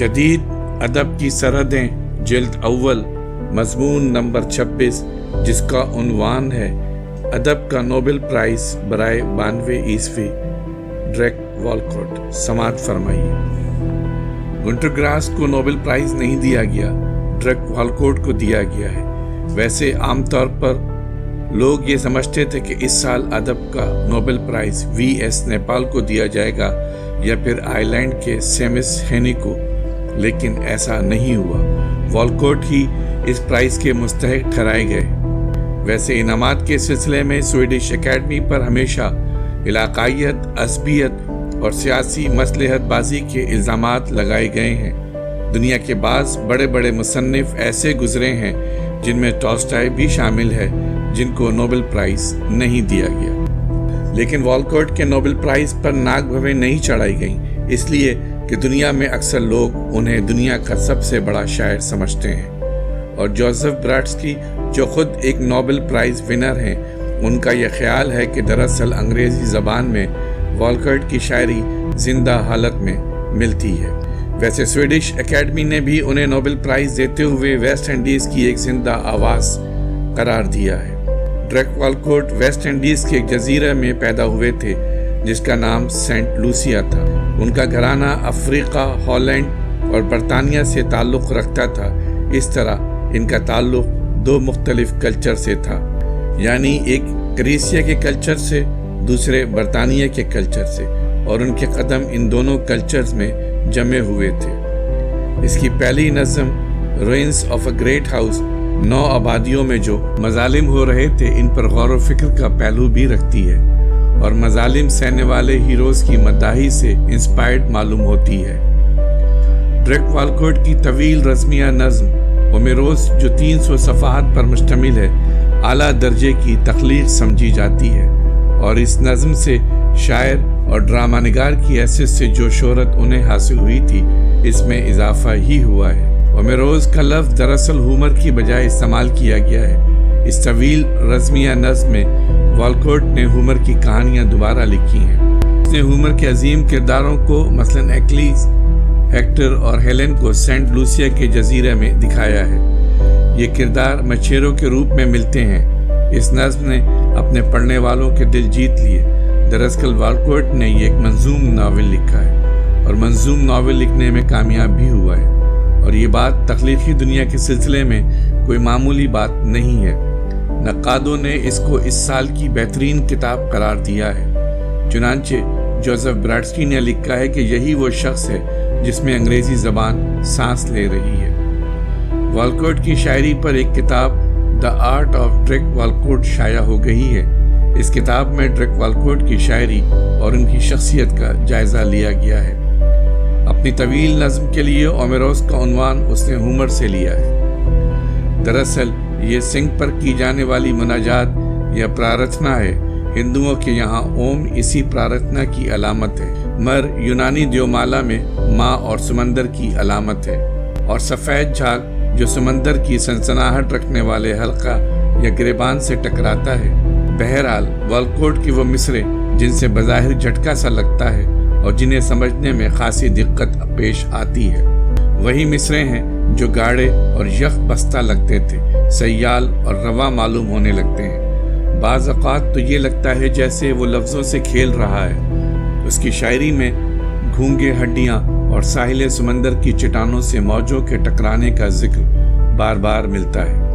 जदीद अदब की सरहदें जिल्द अव्वल मजमून नंबर 26 जिसका उन्वान है अदब का नोबेल प्राइज बराए 92 ईस्वी ड्रेक वॉलकॉट। समाअत फरमाइए। गुंटर ग्रास को नोबेल प्राइज नहीं दिया गया, ड्रेक वॉलकॉट को दिया गया है। वैसे आमतौर पर लोग ये समझते थे कि इस साल अदब का नोबेल प्राइज V.S. नेपाल को दिया जाएगा या फिर आयरलैंड के सेमिस हेनी को, लेकिन ऐसा नहीं हुआ। वॉलकॉट ही इस प्राइज के मुस्तहिक ठहराए गए। वैसे इनामात के सिलसिले में स्वीडिश एकेडमी पर हमेशा इलाकायत, असबियत और सियासी मसलहतबाजी के इल्ज़ामात लगाए गए हैं। दुनिया के बाज़ बड़े बड़े मुसन्निफ ऐसे गुजरे हैं जिनमें टॉल्स्टॉय भी शामिल है, जिनको नोबेल प्राइज नहीं दिया गया। लेकिन वॉलकॉट के नोबेल प्राइज पर नाक भवें नहीं चढ़ाई गईं, इसलिए कि दुनिया में अक्सर लोग उन्हें दुनिया का सबसे बड़ा शायर समझते हैं। और जोसेफ ब्राडस्की, जो खुद एक नोबेल प्राइज विनर हैं, उनका यह ख्याल है कि दरअसल अंग्रेज़ी ज़बान में वॉलकॉट की शायरी जिंदा हालत में मिलती है। वैसे स्वीडिश एकेडमी ने भी उन्हें नोबेल प्राइज देते हुए वेस्ट इंडीज़ की एक जिंदा आवाज़ करार दिया है। ड्रेक वॉलकॉट वेस्ट इंडीज़ के एक जजीरे में पैदा हुए थे जिसका नाम सेंट लूसिया था। उनका घराना अफ्रीका, हॉलैंड और बरतानिया से ताल्लुक़ रखता था। इस तरह इनका ताल्लुक़ दो मुख्तलिफ कल्चर से था, यानी एक क्रीसिया के कल्चर से, दूसरे बरतानिया के कल्चर से, और उनके कदम इन दोनों कल्चर्स में जमे हुए थे। इसकी पहली नज़म ruins of a great house 9 आबादियों में जो मजालिम हो रहे थे इन पर गौर व फिक्र का पहलू भी रखती है और मजालिम सहने वाले हीरोज़ की मदाही से इंस्पायर्ड मालूम होती है। ड्रेक वॉलकॉट की तवील रज़मिया नज़्म होमेरोस, जो 300 सफ़हात पर मुश्तमिल है, आला दर्जे की तख्लीक समझी जाती है और इस नज़्म से शायर और ड्रामा निगार की हैसियत से जो शोहरत उन्हें हासिल हुई थी, इसमें इजाफा ही हुआ है। होमेरोस का लफ्ज़ दरअसल हुमर की बजाय इस्तेमाल किया गया है। इस तवील रज़मिया नज़्म में वॉलकॉट ने हुमर की कहानियाँ दोबारा लिखी हैं। उसने हुमर के अजीम किरदारों को, मसलन एक्लीस, हेक्टर और हेलेन को सेंट लूसिया के जजीरे में दिखाया है। ये किरदार मछेरों के रूप में मिलते हैं। इस नज़्म ने अपने पढ़ने वालों के दिल जीत लिए। दरअसल वॉलकॉट ने ये एक मंजूम नावल लिखा है और मंजूम नावल लिखने में कामयाब भी हुआ है, और ये बात तख्लीकी दुनिया के सिलसिले में कोई मामूली बात नहीं है। नक्कादों ने इसको इस साल की बेहतरीन किताब करार दिया है। चुनांचे जोसेफ ब्राडस्की ने लिखा है कि यही वो शख्स है जिसमें अंग्रेज़ी ज़बान सांस ले रही है। वॉलकॉट की शायरी पर एक किताब the art of Drake Walcott शाया हो गई है। इस किताब में ड्रेक वॉलकॉट की शायरी और उनकी शख्सियत का जायज़ा लिया गया है। अपनी तवील नज़्म के लिए होमेरोस का उन्वान उसने हुमर से लिया है। दरअसल ये सिंह पर की जाने वाली मुनाजात या प्रार्थना है। हिंदुओं के यहाँ ओम इसी प्रार्थना की अलामत है। मर यूनानी देवमाला में माँ और समंदर की अलामत है, और सफ़ेद झाग जो समंदर की सनसनाहट रखने वाले हल्का या गिरेबान से टकराता है। बहरहाल वॉलकॉट की वो मिसरे जिनसे बज़ाहिर झटका सा लगता है और जिन्हें समझने में खासी दिक्कत पेश आती है, वही मिसरे हैं जो गाढ़े और यख बस्ता लगते थे, सयाल और रवा मालूम होने लगते हैं। बाज़ औक़ात तो ये लगता है जैसे वो लफ्ज़ों से खेल रहा है। उसकी शायरी में घूंगे हड्डियाँ और साहिल समंदर की चट्टानों से मौजों के टकराने का जिक्र बार बार मिलता है।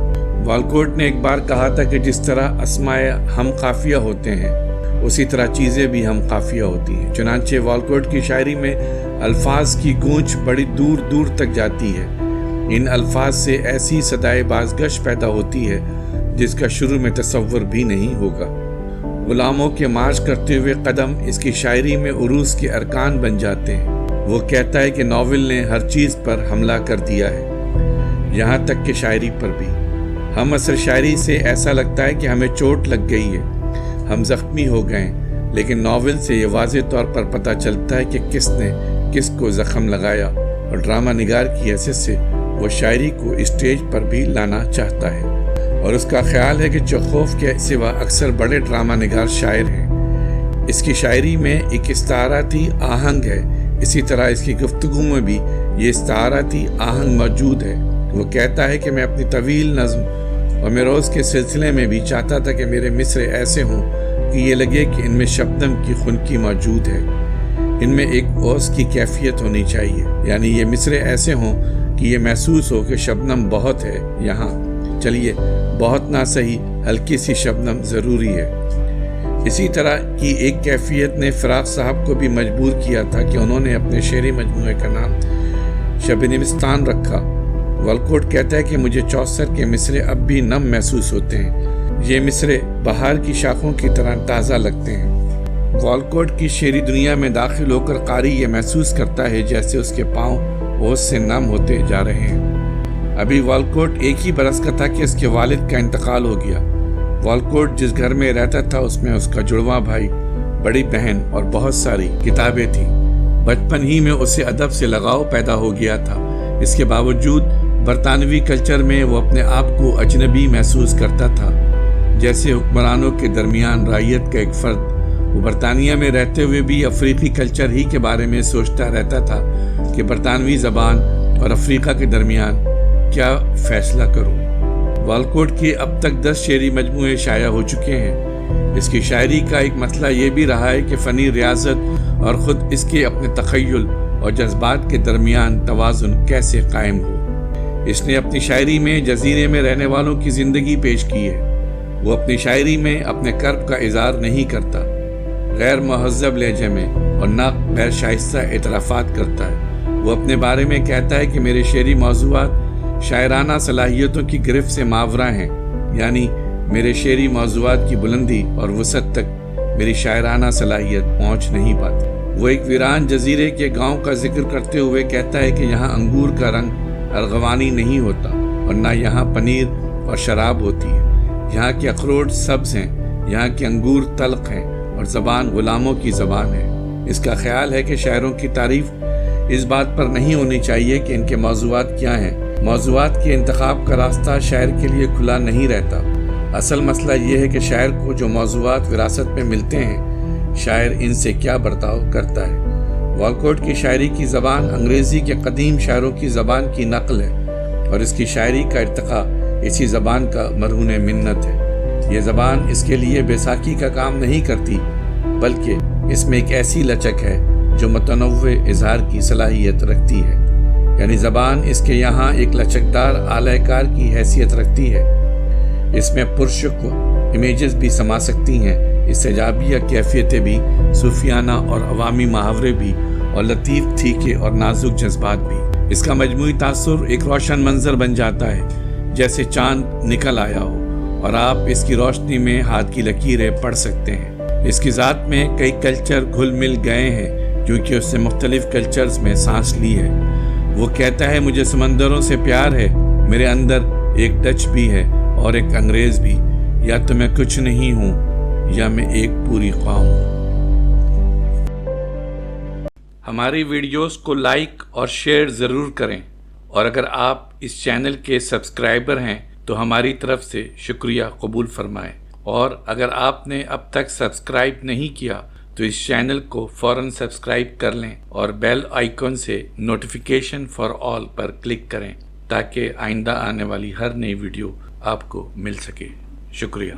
वॉलकॉट ने एक बार कहा था कि जिस तरह अस्माए हम काफिया होते हैं, उसी तरह चीज़ें भी हम काफिया होती हैं। चुनांचे वॉलकॉट की शायरी में अल्फाज की गूंज बड़ी दूर दूर तक जाती है। इन अल्फाज से ऐसी सदाए बाज़गश पैदा होती है जिसका शुरू में तसव्वुर भी नहीं होगा। गुलामों के मार्च करते हुए कदम इसकी शायरी में उरूस के अरकान बन जाते हैं। वो कहता है कि नावल ने हर चीज़ पर हमला कर दिया है, यहाँ तक कि शायरी पर भी। हम असर शायरी से ऐसा लगता है कि हमें चोट लग गई है, हम ज़ख्मी हो गए, लेकिन नावल से ये वाज़ेह तौर पर पता चलता है कि किसने किसको ज़ख्म लगाया, और ड्रामा निगार की हैसियत से वो शायरी को स्टेज पर भी लाना चाहता है। और उसका ख्याल है कि चेखोव के सिवा अक्सर बड़े ड्रामा निगार शायर हैं। इसकी शायरी में एक इस्ताराती आहंग है। اسی طرح اس کی گفتگو میں بھی یہ استعارتی آہنگ موجود ہے۔ وہ کہتا ہے کہ میں اپنی طویل نظم اور میروز کے سلسلے میں بھی چاہتا تھا کہ میرے مصرے ایسے ہوں کہ یہ لگے کہ ان میں شبنم کی خنکی موجود ہے، ان میں ایک اوس کی کیفیت ہونی چاہیے، یعنی یہ مصرے ایسے ہوں کہ یہ محسوس ہو کہ شبنم بہت ہے یہاں، چلیے بہت نہ صحیح ہلکی سی شبنم ضروری ہے۔ اسی طرح کی ایک کیفیت نے فراق صاحب کو بھی مجبور کیا تھا کہ انہوں نے اپنے شعری مجموعے کا نام شبنمستان رکھا۔ والکوٹ کہتا ہے کہ مجھے چوسر کے مصرے اب بھی نم محسوس ہوتے ہیں، یہ مصرے بہار کی شاخوں کی طرح تازہ لگتے ہیں۔ والکوٹ کی شعری دنیا میں داخل ہو کر قاری یہ محسوس کرتا ہے جیسے اس کے پاؤں اوس سے نم ہوتے جا رہے ہیں۔ ابھی والکوٹ ایک ہی برس کا تھا کہ اس کے والد کا انتقال ہو گیا۔ والکوٹ جس گھر میں رہتا تھا اس میں اس کا جڑواں بھائی، بڑی بہن اور بہت ساری کتابیں تھیں۔ بچپن ہی میں اسے ادب سے لگاؤ پیدا ہو گیا تھا، اس کے باوجود برطانوی کلچر میں وہ اپنے آپ کو اجنبی محسوس کرتا تھا، جیسے حکمرانوں کے درمیان رعیت کا ایک فرد۔ وہ برطانیہ میں رہتے ہوئے بھی افریقی کلچر ہی کے بارے میں سوچتا رہتا تھا کہ برطانوی زبان اور افریقہ کے درمیان کیا فیصلہ کروں۔ والکوٹ کے اب تک 10 شعری مجموعے شائع ہو چکے ہیں۔ اس کی شاعری کا ایک مسئلہ یہ بھی رہا ہے کہ فنی ریاضت اور خود اس کے اپنے تخیل اور جذبات کے درمیان توازن کیسے قائم ہو۔ اس نے اپنی شاعری میں جزیرے میں رہنے والوں کی زندگی پیش کی ہے۔ وہ اپنی شاعری میں اپنے کرب کا اظہار نہیں کرتا، غیر مہذب لہجے میں اور نہ غیر شائستہ اعترافات کرتا ہے۔ وہ اپنے بارے میں کہتا ہے کہ میرے شعری موضوعات شاعرانہ صلاحیتوں کی گرفت سے ماورا ہیں، یعنی میرے شعری موضوعات کی بلندی اور وسعت تک میری شاعرانہ صلاحیت پہنچ نہیں پاتی۔ وہ ایک ویران جزیرے کے گاؤں کا ذکر کرتے ہوئے کہتا ہے کہ یہاں انگور کا رنگ ارغوانی نہیں ہوتا اور نہ یہاں پنیر اور شراب ہوتی ہے، یہاں کے اخروٹ سبز ہیں، یہاں کے انگور تلخ ہیں اور زبان غلاموں کی زبان ہے۔ اس کا خیال ہے کہ شاعروں کی تعریف اس بات پر نہیں ہونی چاہیے کہ ان کے موضوعات کیا ہیں۔ موضوعات کے انتخاب کا راستہ شاعر کے لیے کھلا نہیں رہتا۔ اصل مسئلہ یہ ہے کہ شاعر کو جو موضوعات وراثت میں ملتے ہیں، شاعر ان سے کیا برتاؤ کرتا ہے۔ والکوٹ کی شاعری کی زبان انگریزی کے قدیم شاعروں کی زبان کی نقل ہے اور اس کی شاعری کا ارتقاء اسی زبان کا مرہون منت ہے۔ یہ زبان اس کے لیے بیساکھی کا کام نہیں کرتی، بلکہ اس میں ایک ایسی لچک ہے جو متنوع اظہار کی صلاحیت رکھتی ہے، یعنی زبان اس کے یہاں ایک لچکدار آلہ کار کی حیثیت رکھتی ہے۔ اس میں پرشق امیجز بھی سما سکتی ہیں، استجابیہ کیفیتیں بھی، صوفیانہ اور عوامی محاورے بھی، اور لطیف ٹھیکے اور نازک جذبات بھی۔ اس کا مجموعی تاثر ایک روشن منظر بن جاتا ہے، جیسے چاند نکل آیا ہو اور آپ اس کی روشنی میں ہاتھ کی لکیریں پڑھ سکتے ہیں۔ اس کی ذات میں کئی کلچر گھل مل گئے ہیں کیونکہ اس نے مختلف کلچرز میں سانس لی ہے۔ وہ کہتا ہے مجھے سمندروں سے پیار ہے، میرے اندر ایک ڈچ بھی ہے اور ایک انگریز بھی، یا تو میں کچھ نہیں ہوں یا میں ایک پوری قوم ہوں۔ ہماری ویڈیوز کو لائک اور شیئر ضرور کریں، اور اگر آپ اس چینل کے سبسکرائبر ہیں تو ہماری طرف سے شکریہ قبول فرمائیں، اور اگر آپ نے اب تک سبسکرائب نہیں کیا تو اس چینل کو فوراً سبسکرائب کر لیں اور بیل آئیکن سے notification for all per click کریں تاکہ آئندہ آنے والی ہر نئی ویڈیو آپ کو مل سکے۔ شکریہ۔